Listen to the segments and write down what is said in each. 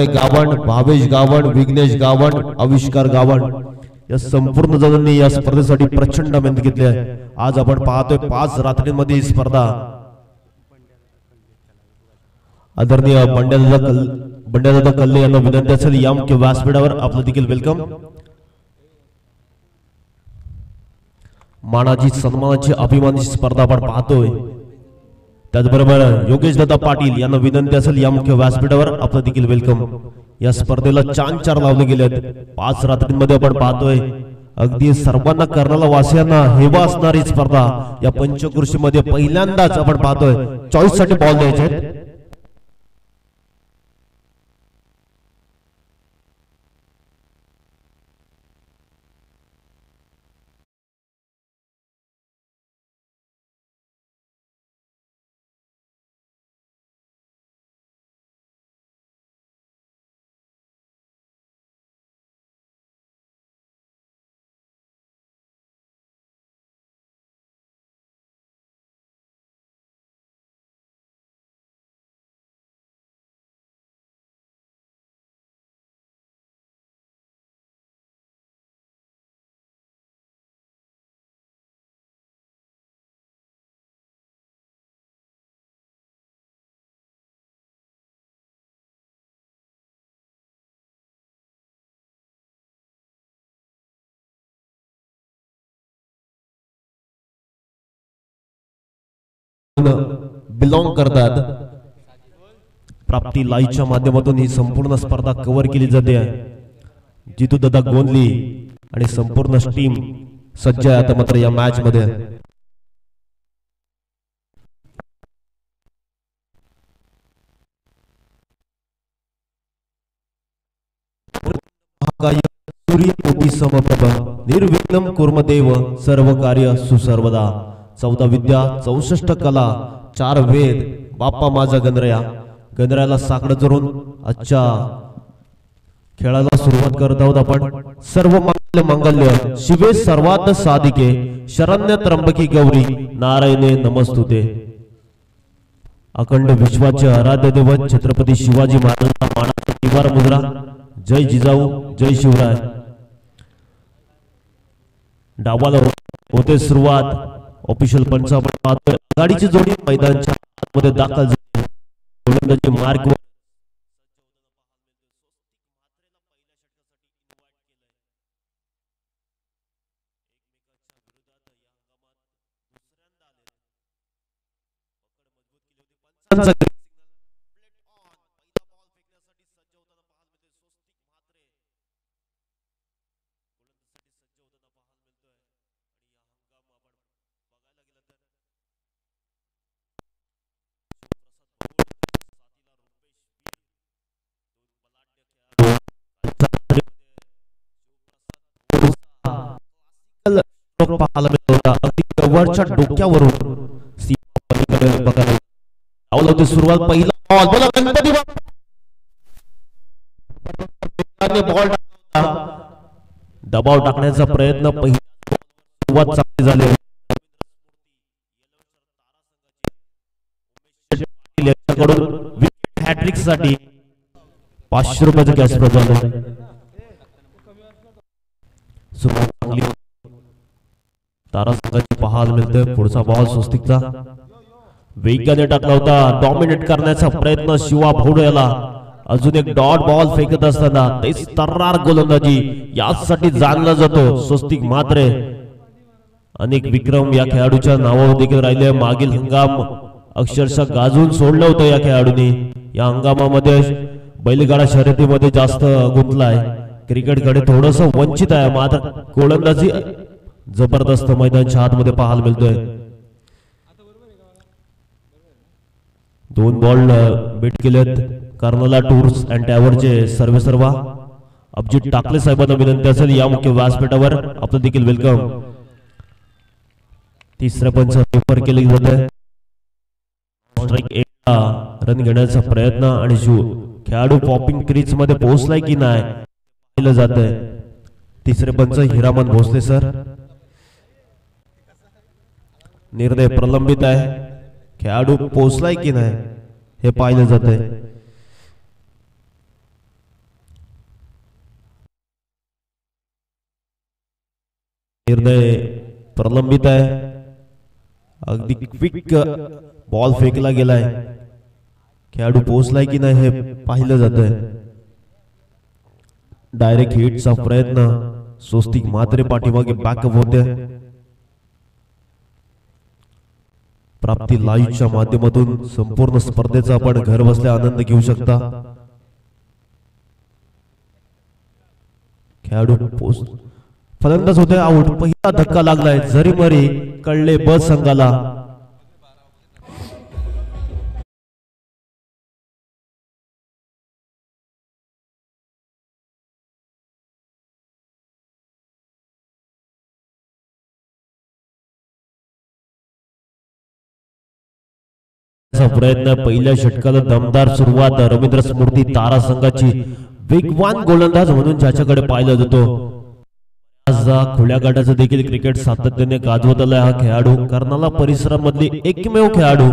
गावण, भावेश गावण, विघ्नेश गावण, आविष्कार गावण या संपूर्ण जणांनी या स्पर्धेसाठी प्रचंड मेहनत घेतली आहे। आज आपण पाहतोय 5 रात्रींमध्ये ही स्पर्धा आदरणीय बंड्यादादा कल्ले यांना विनंती असेल या मुख्य व्यासपीठावर आपलं देखील वेलकम। मानाची सन्मानाची अभिमानाची स्पर्धा आपण पाहतोय। त्याचबरोबर योगेश दादा पाटील यांना विनंती असेल या मुख्य व्यासपीठावर आपलं देखील वेलकम। या स्पर्धेला 4 लावले गेले आहेत। 5 रात्रींमध्ये आपण पाहतोय अगदी सर्वांना कर्नाला वासियांना हेवा असणारी स्पर्धा या पंचकृषीमध्ये पहिल्यांदाच आपण पाहतोय। चॉईस साठी बॉल द्यायचे आहेत। बिलॉंग करतात। प्राप्ती लाईव्हच्या माध्यमातून ही संपूर्ण स्पर्धा कव्हर केली जाते। जितू दादा गोंदली आणि संपूर्ण टीम सज्ज आहे आता मात्र या मॅच मध्ये। सूर्यकोटी समप्रभ निर्विघ्नं कुर्मदेव सर्व कार्य सुसर्वदा। 14 विद्या 64 कला 4 वेद बाप्पा माझा गणरायाला साकडं धरून आजच्या खेळाला सुरुवात करत आहोत आपण। सर्व मंगल्य शिवे सर्वात साधिके शरण्य त्र्यंबकी गौरी नारायणे नमस्तुते। अखंड विश्वाचे आराध्य दैवत छत्रपती शिवाजी महाराजांना मानाचा निवार मुद्रा। जय जिजाऊ जय शिवराय। डावाला होते सुरुवात। ऑफिशियल पंच आपण पाहतोय गाडीची जोडी मैदानाच्या मध्ये दाखल झाली। गोलंदाजी मार्क वरच्या डोक्यावरून सुरुवात पहिला बॉल गणपती बॉल दबाव टाकण्याचा प्रयत्न पहिला सुरुवात चांगली झाली। विकेट हॅट्रिक साठी 500 रुपयाचं कॅश प्राइज झालं। सुरुवात चांगली तारा संघाची पाहायला मिळते। पुढचा बॉल स्वस्तिकचा वेगाने टाकला होता। डॉमिनेट करण्याचा प्रयत्न शिवा भोवड्याला अजून एक डॉट बॉल फेकत असताना तेच तर्रार गोलंदाजी यासाठी जाणला जातो स्वस्तिक मात्रे। अनेक विक्रम या खेळाडूच्या नावावर देखील राहिले। मागील हंगाम अक्षरशः गाजून सोडलं होतं या खेळाडूंनी। या हंगामामध्ये बैलगाडा शर्यतीमध्ये जास्त गुंतलाय। क्रिकेटकडे थोडंसं वंचित आहे मात्र गोलंदाजी जबरदस्त मैदानाच्या आतमध्ये पाहायला मिळतोय। 2 बॉल बेट केलेत कर्नाला टूर्स अँड ट्रॅव्हल्सचे सर्वेसर्वा अभिजित टाकले साहेबांना विनंती असेल या मुख्य व्यासपीठावर आपलं देखील वेलकम। तिसऱ्या पंच पेपर केले जाते। स्ट्राइक 1 रन घेण्याचा प्रयत्न आणि खेळाडू पॉपिंग क्रीज मध्ये पोहोचलाय की नाही पाहिलं जातंय। तिसरे पंच हिरामन भोसले सर। निर्णय प्रलंबित आहे। खेळाडू पोहोचलाय की नाही हे पाहिलं जातंय। निर्णय प्रलंबित आहे. अगदी क्विक बॉल फेकला गेलाय. खेळाडू पोहोचलाय की नाही हे पाहिलं जातंय. डायरेक्ट हिटचा प्रयत्न. स्वस्तिक मात्रे पाठीमागे बॅकअप होते. प्राप्ती लाईव्हच्या माध्यमातून संपूर्ण स्पर्धेचा आपण घर बसल्या आनंद घेऊ शकता. खेळाडू फलंदाज होते आउट. पहिला धक्का लागलाय. जरी मरी कळले ब संघाला. प्रयत्न. पहिल्या षटकाला दमदार सुरुवात. रवींद्र स्मृती तारा संघाची वेगवान गोलंदाज म्हणून ज्याच्याकडे पाहिला जातो. खुल्या गटाचं देखील क्रिकेट सातत्याने गाजवत आलाय हा खेळाडू. कर्नाला परिसरामधली एकमेव खेळाडू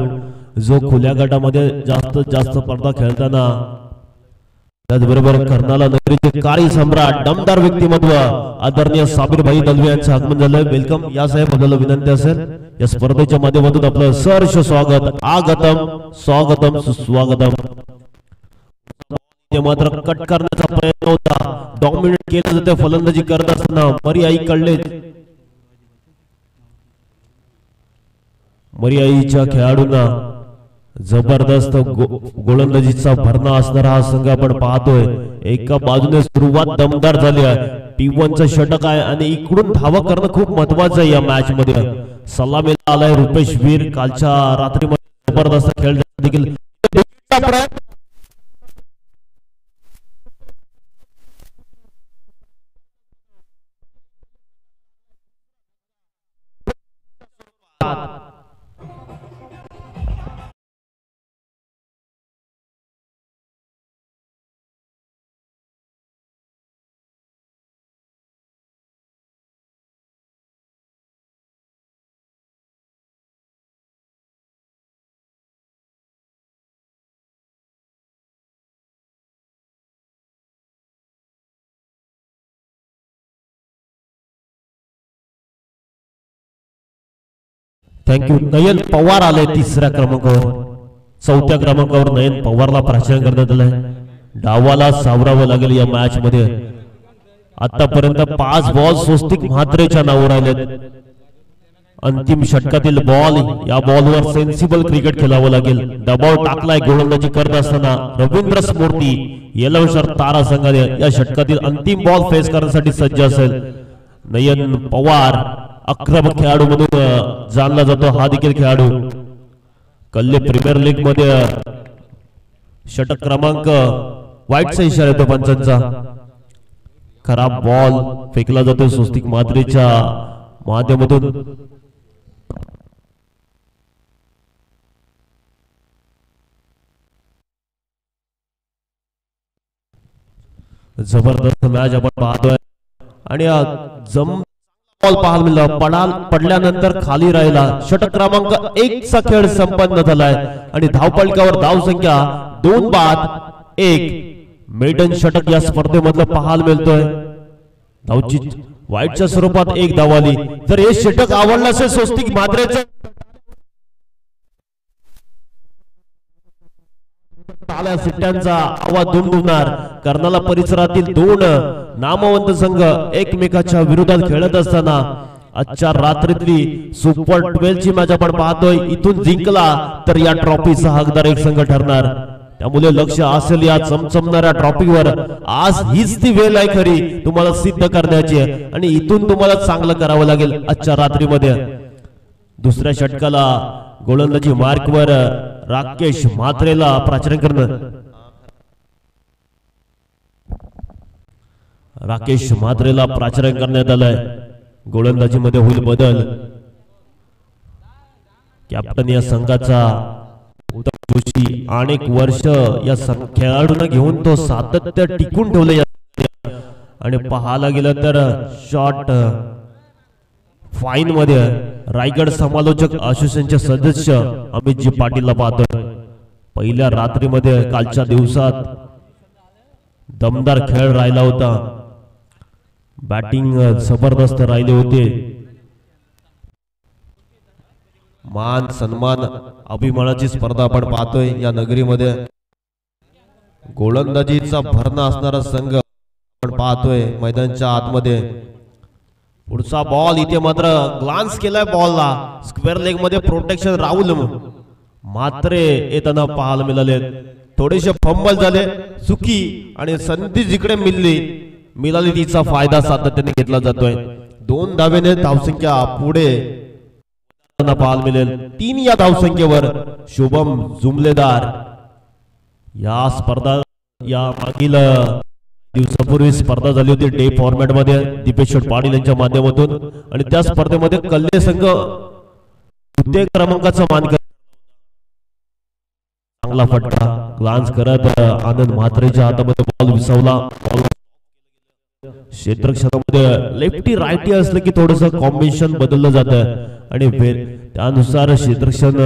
जो खुल्या गटामध्ये जास्तीत जास्त स्पर्धा खेळताना. त्याचबरोबर कर्नाला नगरीचे काळी सम्राट दमदार व्यक्तिमत्व आदरणीय साबिर भाई दलवे यांचं आगमन झालंय. वेलकम. या साहेब आपल्याला विनंती असेल या स्पर्धेच्या माध्यमातून आपलं सहर्ष स्वागत. आगतम स्वागतम सुस्वागतम. मात्र कट करण्याचा प्रयत्न होता. डॉमिनेट केलं जाते फलंदाजी करत असताना. मरियाई कळले. मरियाईच्या खेळाडूंना जबरदस्त गोलंदाजीचा भरणा असणारा हा संघ आपण पाहतोय. एका बाजूने सुरुवात दमदार झाली आहे. T1चं षटक आहे आणि इकडून धावा करणं खूप महत्वाचं आहे या मॅच मध्ये. सलामीला आलाय रुपेश वीर. कालच्या रात्रीमध्ये जबरदस्त खेळ देखील. थँक्यू. नयन पवार आले तिसऱ्या क्रमांकावर. चौथ्या क्रमांकावर नयन पवारला प्राचार्य करण्यात आलंय. डावाला सावरावं लागेल या मॅच मध्ये. आतापर्यंत 5 बॉल स्वस्तिक म्हात्रेच्या नावावर राहिलेत. अंतिम षटकातील बॉल. या बॉलवर सेन्सिबल क्रिकेट खेळावं लागेल. दबाव टाकलाय गोलंदाजी करत असताना रवींद्र स्मृती. येलवशर तारा संघाने या षटकातील अंतिम बॉल फेस करण्यासाठी सज्ज असेल. नयन पवार आक्रमक खेळाडू म्हणून जाणला जातो हा देखील खेळाडू. कल्ले प्रीमियर लीग मध्ये षटक क्रमांक. वाईटचा इशारा येतो पंचांचा. खराब बॉल फेकला जातो स्वस्तिक मात्रेच्या माध्यमातून. जबरदस्त मॅच आपण पाहतोय आणि बॉल पाहायला मिळाला. पडल्यानंतर खाली राहिला. षटक क्रमांक 1 चा खेळ संपन्न झालाय आणि धावपळकावर धाव संख्या 2 बाद 1. मेडन षटक या स्पर्धेमधलं पाहायला मिळतोय. धावची वाईटच्या स्वरूपात 1 धाव आली. जर हे षटक आवडलं असेल स्वस्तिक मात्रेचं सिट्ट्यांचा आवाज दुमदुमणार. कर्नाला परिसरातील 2 नामवंत संघ एकमेकाच्या विरोधात खेळत असताना आजच्या रात्रीतली सुपर 12 ची मॅच आपण पाहतोय. इथून जिंकला तर या ट्रॉफीचा हकदार एक संघ ठरणार. त्यामुळे लक्ष असेल या चमचमणाऱ्या ट्रॉफीवर. आज हीच ती वेळ आहे खरी तुम्हाला सिद्ध करण्याची आणि इथून तुम्हाला चांगलं करावं लागेल आजच्या रात्रीमध्ये. दुसऱ्या षटकाला गोलंदाजी मार्कवर राकेश म्हात्रेला प्राचार्य करणं. राकेश म्हात्रेला प्राचार्य करण्यात आलंय. गोलंदाजी मध्ये होईल बदल. कॅप्टन या संघाचा उत्तम जोशी अनेक वर्ष या खेळाडूंना घेऊन तो सातत्य टिकून ठेवले. आणि पाहायला गेलं तर शॉर्ट फाईन मध्ये रायगड समालोचक असोसिएशनचे सदस्य अमितजी पाटीलला पाहतोय. पहिल्या रात्रीमध्ये कालच्या दिवसात दमदार खेळ राहिला होता. बॅटिंग जबरदस्त राहिले होते. मान सन्मान अभिमानाची स्पर्धा आपण पाहतोय या नगरीमध्ये. गोलंदाजीचा भरणा असणारा संघ आपण पाहतोय मैदानाच्या आतमध्ये. पुढचा बॉल इथे मात्र ग्लान्स केलाय बॉलला. स्क्वेअर लेग मध्ये प्रोटेक्शन राहुल मात्रे येताना पाहायला मिळाले. थोडेसे फंबल झाले चुकी आणि संधी जिकडे मिळाली तिचा फायदा सातत्याने घेतला जातोय. 2 धावेने धावसंख्या पुढे पाहायला मिळेल. 3 या धावसंख्येवर शुभम जुमलेदार. या स्पर्धा या मागील दिवसापूर्वी स्पर्धा झाली होती डे फॉर्मॅट मध्ये दीपेश पाटील यांच्या माध्यमातून आणि त्या स्पर्धेमध्ये कल्ले संघ द्वितीय क्रमांकाचा मान करत चांगला फटका ग्लान्स करत आनंद म्हात्रेच्या हातामध्ये बॉल विसावला. क्षेत्ररक्षणामध्ये लेफ्टी रायटी असलं की थोडस कॉम्बिनेशन बदललं जातं आणि त्यानुसार क्षेत्ररक्षण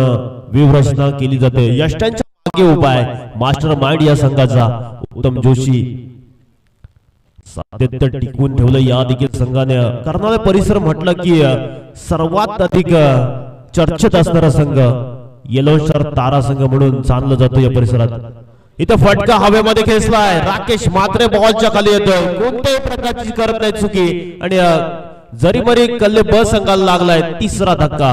व्यूहरचना केली जाते. यष्टांच्या मागे उभा आहे मास्टर माइंड या संघाचा उत्तम जोशी. सातत्य टिकवून ठेवलं या देखील संघाने. कर्नाटक परिसर म्हटलं की सर्वात अधिक चर्चेत असणारा संघ येलो स्टार तारा संघ म्हणून जाणलं जातो या परिसरात. इथे फटका हवेमध्ये खेचलाय. राकेश मात्रे बॉलच्या खाली येतोय. कोणत्याही प्रकारची करत नाही चुकी आणि जरी मरी कल्ले ब संघाला लागलाय. तिसरा धक्का.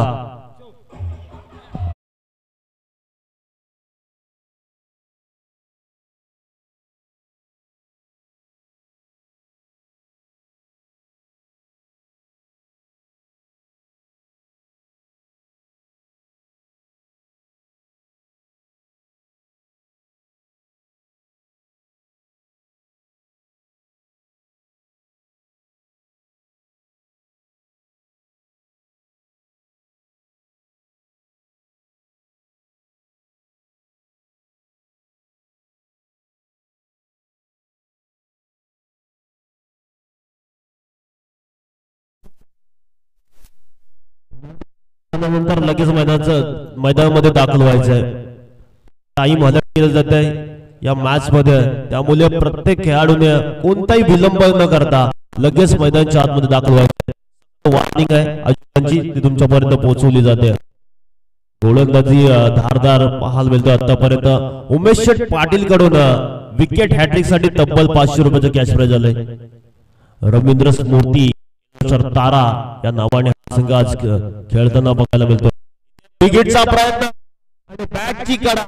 नंतर लगेच मैदानामध्ये दाखल व्हायचंय. टाइम हलत केलं जात आहे या मॅच मध्ये. त्यामुळे प्रत्येक खेळाडूने कोणताही विलंब न करता लगेच मैदानाच्या आतमध्ये दाखल व्हायचं. वॉर्निंग आहे आयोजकांची ती तुमच्यापर्यंत पोहोचवली जाते. गोलंदाजी धारदार पाहायला मिळतो. आतापर्यंत उमेश शेठ पाटील कडून विकेट हॅट्रिक साठी तब्बल 500 रुपयाचं कॅश प्राइज आलंय. रवींद्र स्मृती तारा या नावाने संघ आज खेळताना बघायला मिळतो. विकेटचा प्रयत्न आणि बॅटची कडा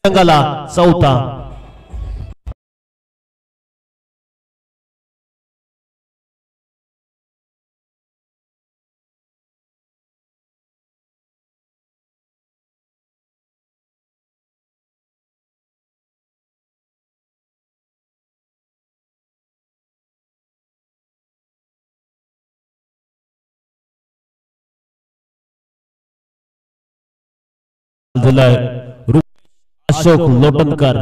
संघाला चौथा. अशोक लोटनकर.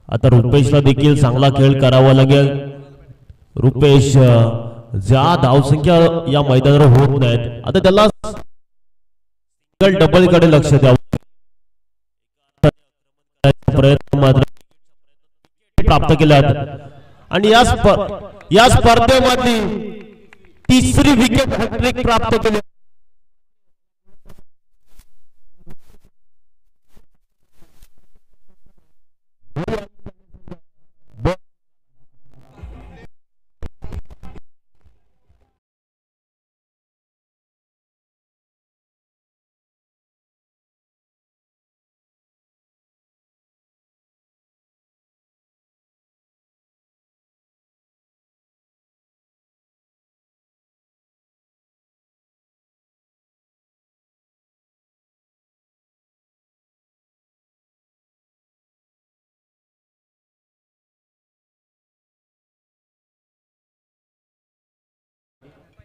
आता रुपेशला देखील चांगला खेळ करावा लागेल. रुपेश ज्या धावसंख्या या मैदानावर होत नाहीत आता त्याला सिंगल डबल कडे लक्ष द्यावं. प्रयत्न मात्र प्राप्त केल्यात आणि या स्पर्धेमध्ये तिसरी विकेट हॅट्रिक प्राप्त केली.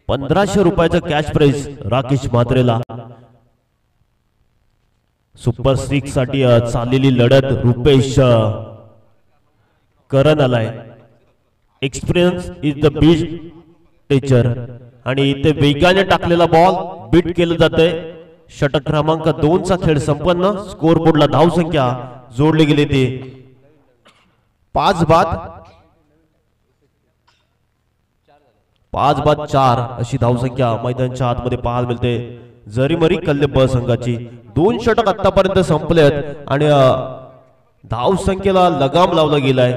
₹1500 कॅश प्राइज राकेश मात्रेला. सुपर 6 साठी चाललेली लढत रुपेश करण आलाय. Experience is the beat teacher आणि इथे वेगाने टाकलेला बॉल बीट केलं जातंय. षटक क्रमांक 2 चा खेळ संपन्न. स्कोर बोर्डला धावसंख्या जोडली गेली ती 5 बाद. 5-4 अशी धावसंख्या मैदानाच्या आतमध्ये पाहायला मिळते जरीमरी कल्ले ब संघाची. 2 षटक आतापर्यंत संपलेत आणि धावसंख्येला लगाम लावला गेलाय.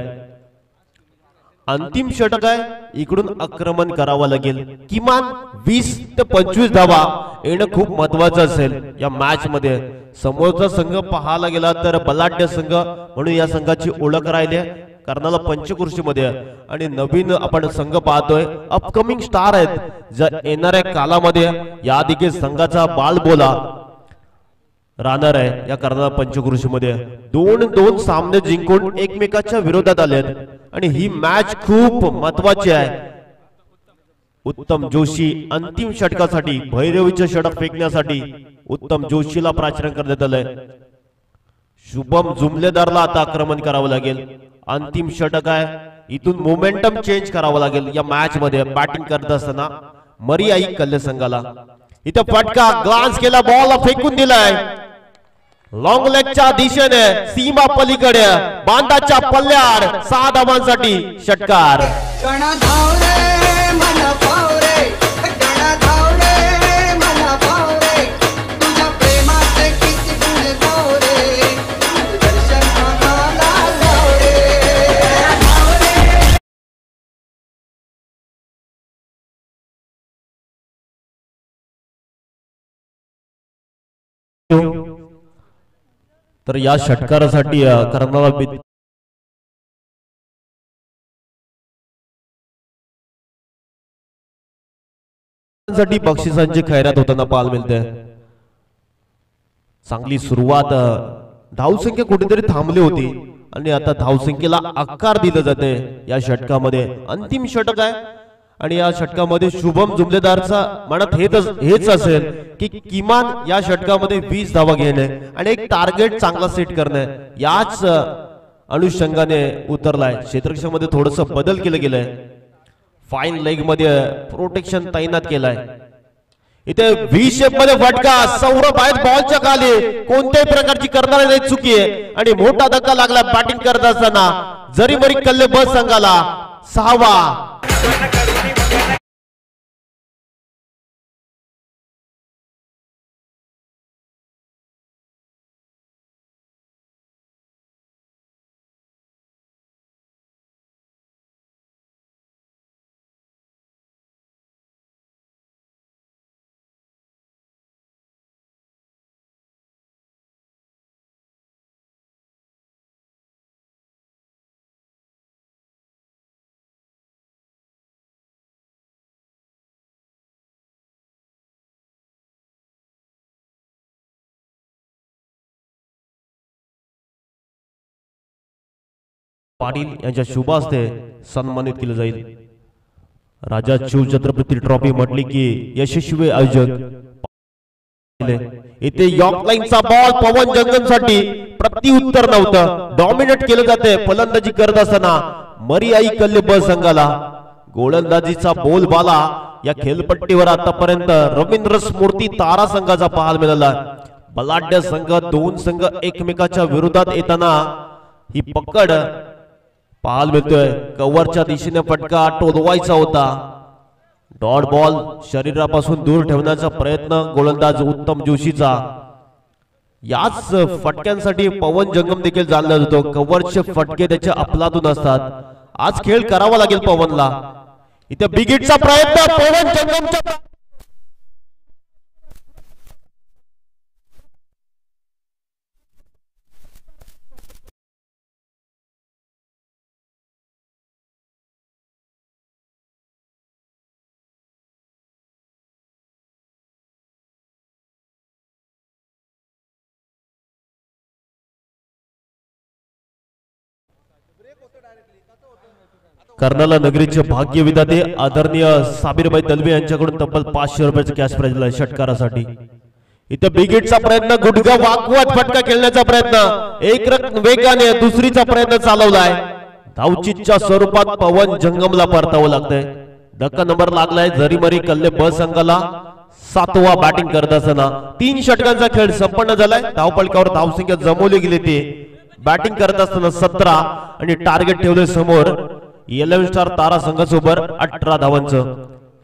अंतिम षटक आहे, इकडून आक्रमण करावं लागेल. किमान 20 ते 25 धावा येणं खूप महत्वाचं असेल या मॅच मध्ये. समोरचा संघ पाहायला गेला तर बलाढ्य संघ म्हणून या संघाची ओळख राहिली आहे कर्नाला पंचकृषीमध्ये. आणि नवीन आपण संघ पाहतोय, अपकमिंग स्टार आहेत ज्या येणाऱ्या कालामध्ये या देखील संघाचा बालबोला राहणार आहे या कर्नाला पंचकृषीमध्ये. 2-2 सामने जिंकून एकमेकाच्या विरोधात आलेत आणि ही मॅच खूप महत्वाची आहे. उत्तम जोशी अंतिम षटकासाठी भैरवीचे षटक फेकण्यासाठी उत्तम जोशीला प्राचारण करण्यात आलंय. शुभम जुमलेदारला आता आक्रमण करावं लागेल. अंतिम षटक आहे, इथून मोमेंटम चेंज करावं लागेल या मॅच मध्ये. बॅटिंग करत असताना मरियाई कल्ले संघाला इथे फटका, ग्लान्स केला, बॉल फेकून दिलाय लॉंग लेगच्या दिशेने सीमा पलीकडे बांधाच्या पल्ल्याड 6 धावांसाठी षटकार. तर या षटकारासाठी कर्नाला बक्षिसांची खैरात होताना पाहायला मिळते. चांगली सुरुवात, धावसंख्या कुठेतरी थांबली होती आणि आता धावसंख्येला आकार दिला जाते या षटकामध्ये. अंतिम षटक आहे आणि या षटकामध्ये शुभम जुमलेदारचा मनात हेच असेल की किमान या षटकामध्ये 20 धावा घेणे आणि एक टार्गेट चांगला सेट करणे. याच अनुषंगाने उतरलाय. क्षेत्ररक्षणामध्ये थोडस बदल केलं गेलंय. फाईन लेग मध्ये प्रोटेक्शन तैनात केलाय. इथे व्ही शेप मध्ये फटका, सौरभ आहेत बॉलच्या खाली, कोणत्याही प्रकारची करणारी नाही चुकी आहे आणि मोठा धक्का लागला बॅटिंग करत असताना जरीमरी कल्ले ब संघाला 6वा. पाटील यांच्या शुभ हस्ते सन्मानित केलं जाईल. राजा शिवछत्रपती ट्रॉफी म्हटली की यशस्वी आयोजक. इथे यॉर्क लाईनचा बॉल पवन जंगमसाठी प्रत्युत्तर नव्हतं, डॉमिनेट केलं जाते फलंदाजी करत असताना मरियाई कल्ले ब संघाला. गोलंदाजीचा बोलबाला या खेळपट्टीवर आतापर्यंत रवींद्र स्मृती तारा संघाचा पाहायला मिळाला. बलाढ्य संघ, 2 संघ एकमेकाच्या विरोधात येताना ही पकड पाहायला मिळतोय. कव्हरच्या दिशेने फटका टोलवायचा होता. डॉट बॉल शरीरापासून दूर ठेवण्याचा प्रयत्न गोलंदाज उत्तम जोशीचा. याच फटक्यांसाठी पवन जंगम देखील जाणला जातो. कव्हरचे फटके त्याचे अफलातून असतात. आज खेळ करावा लागेल पवनला. इथे बिग हिटचा प्रयत्न पवन जंगमच्या कर्नाला नगरीचे भाग्य विधाते आदरणीय साबीरबाई दलवे यांच्याकडून तब्बल 500 रुपयाचे कॅश प्राइज दिलाय षटकारासाठी. इथे बिग हिटचा प्रयत्न, गुडघा वाकवत फटका खेळण्याचा प्रयत्न, एक वेगाने दुसरीचा प्रयत्न चालवलाय. धावचीच्या स्वरूपात पवन जंगमला परतावं लागतंय. धक्का नंबर लागलाय जरीमरी कल्ले ब संघाला. 7वा बॅटिंग करत असताना 3 षटकांचा खेळ संपन्न झालाय. धावपलकावर धावसंख्या जमवली गेली. ते बॅटिंग करत असताना 17 आणि टार्गेट ठेवले समोर 11 स्टार तारा संघासोबत 18 धावांचं.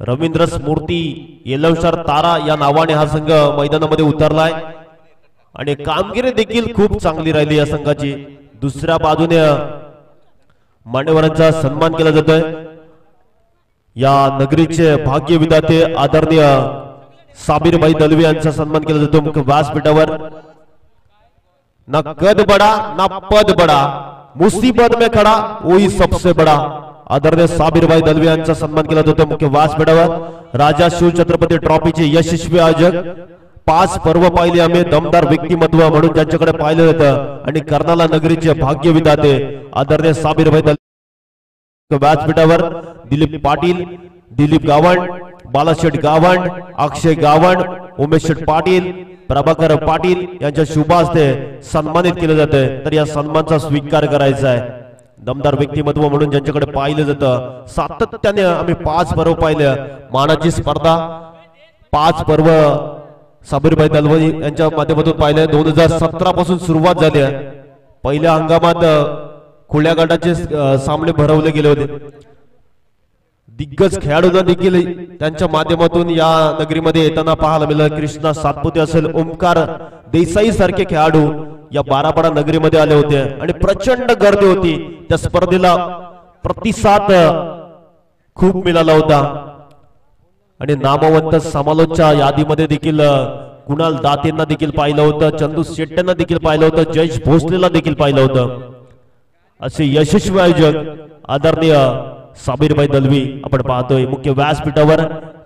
रवींद्र स्मूर्ती येलवशर तारा या नावाने हा संघ मैदानामध्ये उतरलाय आणि कामगिरी देखील खूप चांगली राहिली या संघाची। दुसऱ्या बाजूने मान्यवरांचा सन्मान केला जातोय। या नगरीचे भाग्य विधाते आदरणीय साबिरभाई दलवी यांचा सन्मान केला जातो मुख्य व्यासपीठावर। ना कद बड़ा ना पद बड़ा, मुसीबत में खड़ा वही सबसे बड़ा। आदरणीय साबिरभाई दलवी यांचा सन्मान केला जातो मुख्य व्यासपीठावर। राजा शिवछत्रपती ट्रॉफीचे यशस्वी आयोजक, 5 पर्व पाहिले आम्ही, दमदार व्यक्तिमत्व म्हणून ज्यांच्याकडे पाहिलं जातं आणि कर्नाला नगरीचे भाग्य विधाते आदरणीय साबिरभाई दलवी व्यासपीठावर। दिलीप पाटील, दिलीप गावंड, बालाशेठ गावंड, अक्षय गावंड, उमेश शेठ पाटील, प्रभाकर पाटील यांच्या शुभ हस्ते सन्मानित केले जाते। तर या सन्मानाचा स्वीकार करायचा आहे। दमदार व्यक्तिमत्व म्हणून ज्यांच्याकडे पाहिलं जातं, सातत्याने आम्ही 5 पर्व पाहिले। मानाची स्पर्धा 5 पर्व साबिरभाई दलवी यांच्या माध्यमातून पाहिले। 2017 पासून सुरुवात झाली आहे। पहिल्या हंगामात खुल्या गटाचे सामने भरवले गेले होते। दिग्गज खेळाडूंना देखील त्यांच्या माध्यमातून या नगरीमध्ये येताना पाहायला मिळालं। कृष्णा सातपुते असेल, ओमकार देसाई सारखे खेळाडू या बारापाडा नगरीमध्ये आले होते आणि प्रचंड गर्दी होती। त्या स्पर्धेला प्रतिसाद खूप मिळाला होता आणि नामवंत समालोचच्या यादीमध्ये देखील कुणाल दातेंना देखील पाहिलं होतं, चंदू शेट्ट्यांना देखील पाहिलं होतं, जयेश भोसलेला देखील पाहिलं होतं। असे यशस्वी आयोजक आदरणीय साबिरभाई दलवी आपण पाहतोय मुख्य व्यासपीठावर।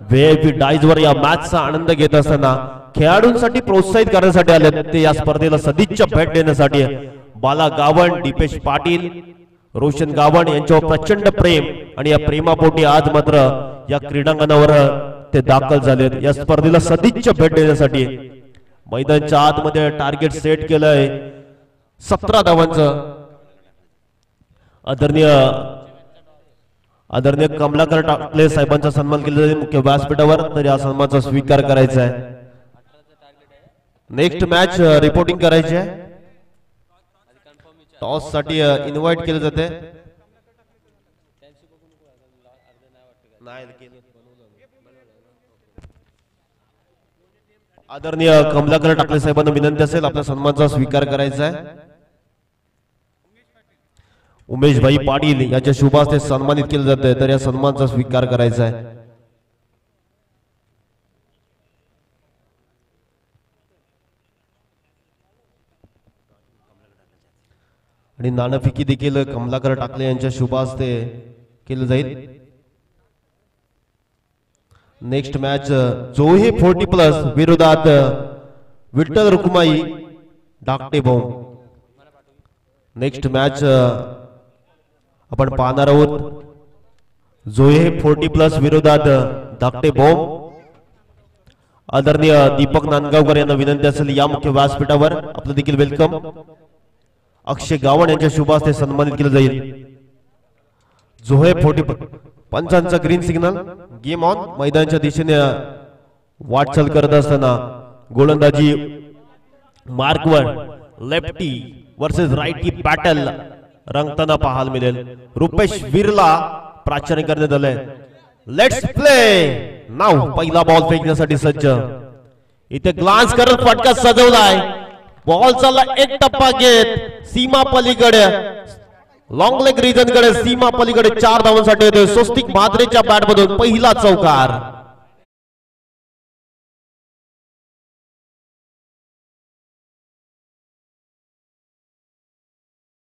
व्हीआयपी डायजवर या मॅचचा आनंद घेत असताना खेळाडूंसाठी प्रोत्साहित करण्यासाठी आले ते या स्पर्धेला सदिच्छा भेट देण्यासाठी। बाला गावंड, दीपेश पाटील, रोशन गावंड यांच्यावर प्रचंड प्रेम आणि या प्रेमापोटी आज मात्र या क्रीडांगणावर ते दाखल झालेत या स्पर्धेला सदिच्छा भेट देण्यासाठी। मैदानाच्या आतमध्ये टार्गेट सेट केलंय 17 धावांचं। आदरणीय कमलाकर टाकले साहेबांचा सन्मान केला जाईल मुख्य व्यासपीठावर। तर या सन्मानाचा स्वीकार करायचा आहे। नेक्स्ट मॅच रिपोर्टिंग करायची आहे। टॉस साठी इन्व्हाइट केले जाते। आदरणीय कमलाकर टाकले साहेबांना विनंती असेल आपल्या सन्मानाचा स्वीकार करायचा आहे। उमेश भाई पाटील यांच्या शुभ हस्ते सन्मानित केले जाते। तर या सन्मानाचा स्वीकार करायचा आहे। आणि नाणेफेकी देखील कमलाकर टाकले यांच्या शुभ हस्ते केले जाईल। नेक्स्ट मॅच जोहे 40+ विरोधात विठ्ठल रुक्माई धाकटे भाऊ। नेक्स्ट मॅच आपण पाहणार आहोत जोहे 40+ विरोधात धाकटे भाऊ। आदरणीय दीपक नांदगावकर यांना विनंती असेल या मुख्य व्यासपीठावर आपलं देखील वेलकम। अक्षय गावंड यांच्या शुभ हस्ते सन्मानित केलं जाईल। जोहे 40 पंचांचा ग्रीन सिग्नल, गेम ऑन। मैदानाच्या दिशेने वाटचाल करत असताना गोलंदाजी मार्कवर लेफ्टी वर्सेस राइटी बॅटल रंगताना पाहायला मिळेल। रुपेश वीरला प्राचार्य करण्यात आलंय। लेट्स प्ले नाव। पहिला बॉल फेकण्यासाठी सज्ज। इथे ग्लान्स करत फटका सजवलाय। बॉल चालला एक टप्पा घेत सीमा पलीकडे लॉंग लेग रिजन कडे, सीमा पलीकडे 4 धावांसाठी येतोय स्वस्तिक म्हात्रेच्या बॅट मधून पहिला चौकार।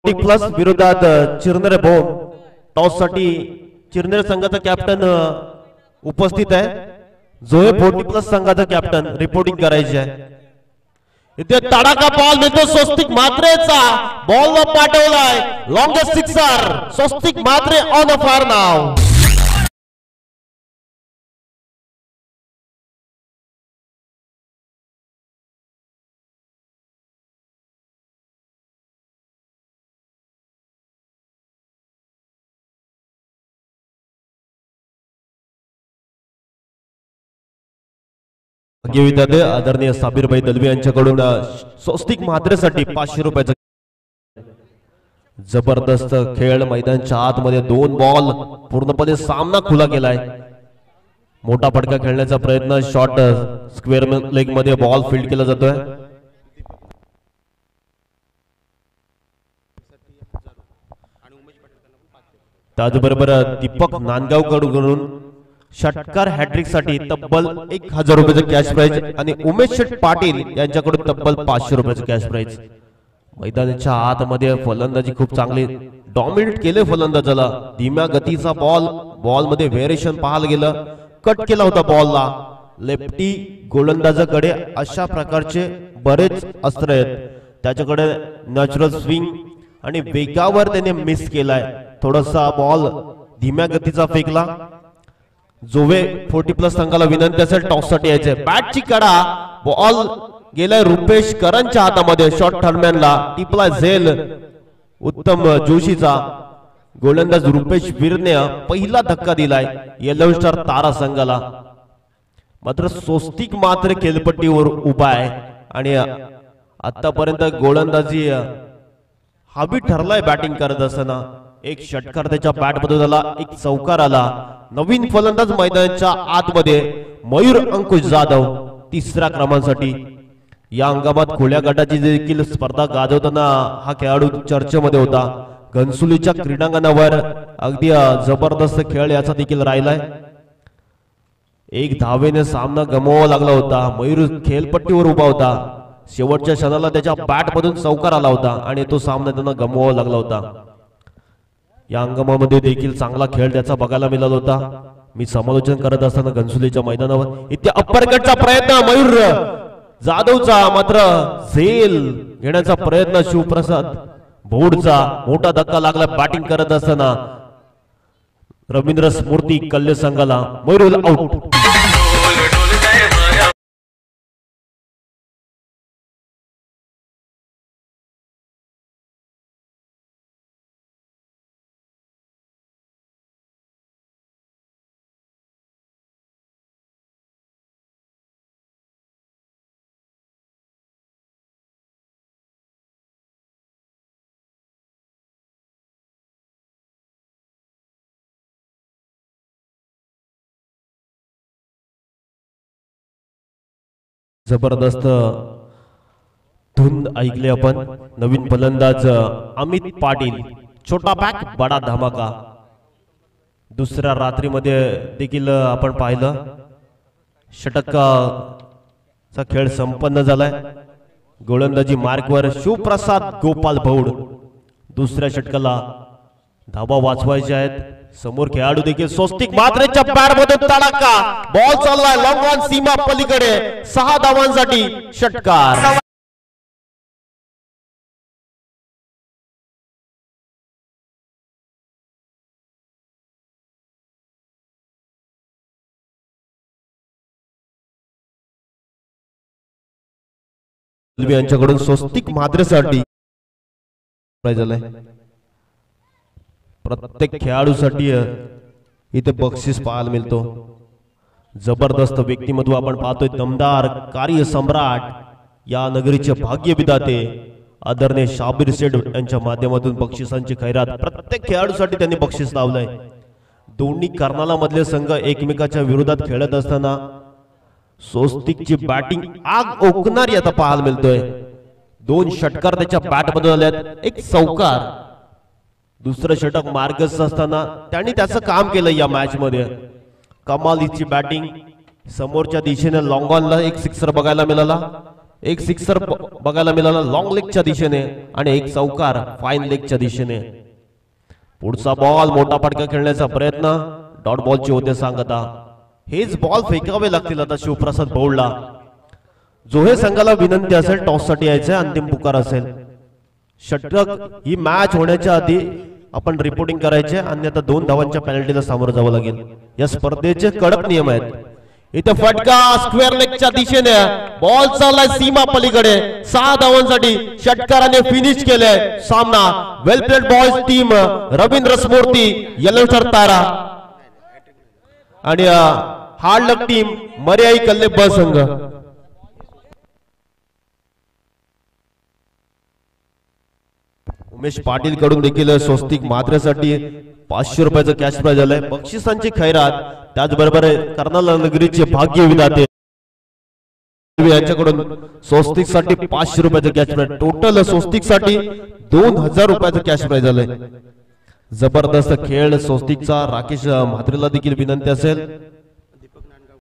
प्लस विरोधात चिरनेर भाऊ। टॉस साठी चिरनेर संघाचा कॅप्टन उपस्थित आहे। जोहे 40+ संघाचा कॅप्टन रिपोर्टिंग करायची आहे। इथे तडाखा बॉल मिळतो स्वस्तिक म्हात्रेचा। बॉल पाठवलाय longest sixer. Swastik Mhatre on a फार नाव। विद्यार्थी आदरणीय साबिरभाई दलवी यांच्याकडून स्वस्तिक म्हात्रेसाठी 500 रुपयाचा जबरदस्त खेळ। मैदानाच्या आतमध्ये 2 बॉल पूर्णपणे सामना खुला केलाय। मोठा फटका खेळण्याचा प्रयत्न, शॉट स्क्वेअर लेग मध्ये बॉल फील्ड केला जातोय. त्याचबरोबर दीपक नांदगावकडून षटकार हॅट्रिक साठी तब्बल 1000 रुपयाचं कॅश प्राइज आणि उमेश शेठ पाटील यांच्याकडून तब्बल 500 रुपयाचं कॅश प्राइज. मैदानाच्या आतमध्ये फलंदाजी खूप चांगली डॉमिनेट केले फलंदाजाला. धीम्या गतीचा बॉल मध्ये व्हेरिएशन पाहायला गेलं, कट केला होता बॉलला. लेफ्टी गोलंदाजाकडे अशा प्रकारचे बरेच अस्त्र आहेत, त्याच्याकडे नॅचरल स्विंग आणि वेगावर त्याने मिस केलाय. थोडासा बॉल धीम्या गतीचा फेकला. जोवे 40+ संघाला विनंती असेल टॉस साठी यायचे. बॅटची कडा, बॉल गेलाय रुपेश करंच्या हातामध्ये. शॉट ठरम्यानला टिपला झेल उत्तम जोशीचा. गोलंदाज रुपेश वीरने पहिला धक्का दिलाय येलो स्टार तारा संघाला. मात्र स्वस्तिक मात्र खेळपट्टीवर उभा आहे आणि आतापर्यंत गोलंदाजी हवी ठरलाय बॅटिंग करत असताना. एक षटकार त्याच्या बॅट मधून आला, एक चौकार आला. नवीन फलंदाज मैदानाच्या आतमध्ये मयूर अंकुश जाधव 3ऱ्या क्रमांकासाठी. या हंगामात खुल्या गटाची देखील स्पर्धा गाजवताना हा खेळाडू चर्चेमध्ये होता. घनसुलीच्या क्रीडांगणावर अगदी जबरदस्त खेळ याचा देखील राहिलाय. एक धावेने सामना गमवावा लागला होता. मयूर खेळपट्टीवर उभा होता. शेवटच्या क्षणाला त्याच्या बॅट मधून चौकार आला होता आणि तो सामना त्यांना गमवावा लागला होता. या हंगामामध्ये देखील चांगला खेळ त्याचा बघायला मिळाला होता. मी समालोचन करत असताना घनसुलीच्या मैदानावर इथे अप्परकटचा प्रयत्न मयूर जाधवचा, मात्र झेल घेण्याचा प्रयत्न शिवप्रसाद भोडचा. मोठा धक्का लागला बॅटिंग करत असताना. रवींद्र स्मृती कल्ले संघाला. मयूर आउट. जबरदस्त धुंद ऐकले आपण. नवीन फलंदाज अमित पाटील. छोटा बॅक बडा धमाका. दुसऱ्या रात्रीमध्ये देखील आपण पाहिलं षटकाचा खेळ संपन्न झालाय. गोलंदाजी मार्कवर शिवप्रसाद गोपाल भौड. दुसऱ्या षटकाला धावा वाचवायचे आहेत. समोर खेळाडू देखील स्वस्तिक मात्रेच्या बॅट मधून तडाखा. बॉल चाललाय लॉंग ऑन सीमा पलीकडे. 6 धावांसाठी षटकार. यांच्याकडून स्वस्तिक मात्रेसाठी झालंय. प्रत्येक खेळाडूसाठी इथे बक्षीस पाहायला मिळतो. जबरदस्त व्यक्तिमत्व आपण पाहतोय. दमदार कार्य सम्राट या नगरीचे भाग्य विधाते आदरणीय शाबीर शेठ यांच्या माध्यमातून बक्षिसांची खैरात प्रत्येक खेळाडूसाठी त्यांनी बक्षीस लावलंय. दोन्ही कर्नाला मधले संघ एकमेकाच्या विरोधात खेळत असताना स्वस्तिकची बॅटिंग आग ओकणारी आता पाहायला मिळतोय. 2 षटकार त्याच्या बॅट मधून आल्यात, एक चौकार. दुसरं षटक मार्गस्थ असताना त्यांनी त्याचं काम केलं या मॅच मध्ये. कमालीची बॅटिंग. समोरच्या दिशेने लॉंग ऑनला एक सिक्सर बघायला मिळाला. एक सिक्सर बघायला मिळाला लॉंग लेगच्या दिशेने आणि एक चौकार फाईन लेगच्या दिशेने. पुढचा बॉल मोठा फटका खेळण्याचा प्रयत्न. डॉट बॉलची होते सांगता. हेच बॉल फेकावे लागतील आता शिवप्रसाद भौडला. जो हे संघाला विनंती असेल टॉस साठी यायचं, अंतिम पुकार असेल. षटक ही मॅच होण्याच्या आधी आपण रिपोर्टिंग करायचे, अन्यथा 2 धावांच्या पेनल्टीला सामोरं जावं लागेल. या स्पर्धेचे कडक नियम आहेत. इथे फटका स्क्वेअर लेगच्या दिशेने. बॉल चाललाय सीमा पलीकडे. 6 धावांसाठी षटकाराने फिनिश केलंय सामना. वेल प्लेड बॉयज टीम रवींद्र स्मृती येलो स्टार तारा आणि हार्ड लक टीम मर्याई कल्ले ब संघ. उमेश पाटील कडून देखील स्वस्तिक मात्रेसाठी 500 रुपयाचं कॅश प्राइज आलंय. बक्षिसांची खैरात त्याचबरोबर कर्नाल नगरीचे भाग्य विधाते यांच्याकडून स्वस्तिक साठी 500 रुपयाचं कॅश प्राइज, टोटल स्वस्तिक साठी 2000 रुपयाचं कॅश प्राइज झालंय. जबरदस्त खेळ स्वस्तिकचा. राकेश म्हात्रेला देखील विनंती असेल